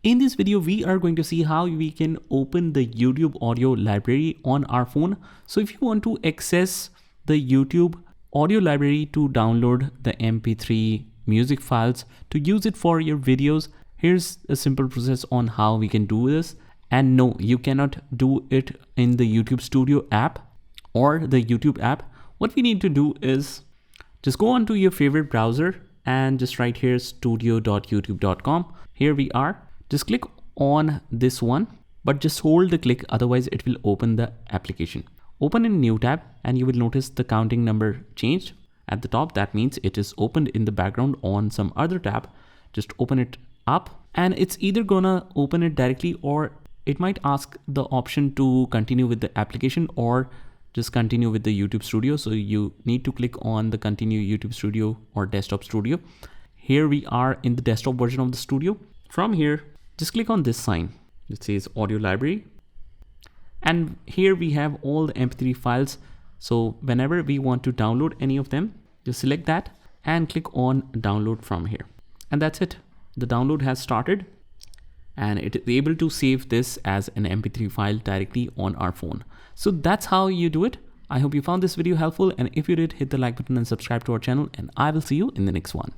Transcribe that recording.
In this video, we are going to see how we can open the YouTube audio library on our phone. So if you want to access the YouTube audio library to download the MP3 music files to use it for your videos, here's a simple process on how we can do this. And no, you cannot do it in the YouTube Studio app or the YouTube app. What we need to do is just go onto your favorite browser and just write here studio.youtube.com. Here we are. Just click on this one, but just hold the click, otherwise it will open the application. Open in new tab and you will notice the counting number changed at the top. That means it is opened in the background on some other tab. Just open it up and it's either gonna open it directly or it might ask the option to continue with the application or just continue with the YouTube Studio. So you need to click on the continue YouTube Studio or desktop studio. Here we are in the desktop version of the studio. From here, just click on this sign. It says audio library. And here we have all the MP3 files. So whenever we want to download any of them, just select that and click on download from here. And that's it. The download has started and it is able to save this as an MP3 file directly on our phone. So that's how you do it. I hope you found this video helpful. And if you did, hit the like button and subscribe to our channel, and I will see you in the next one.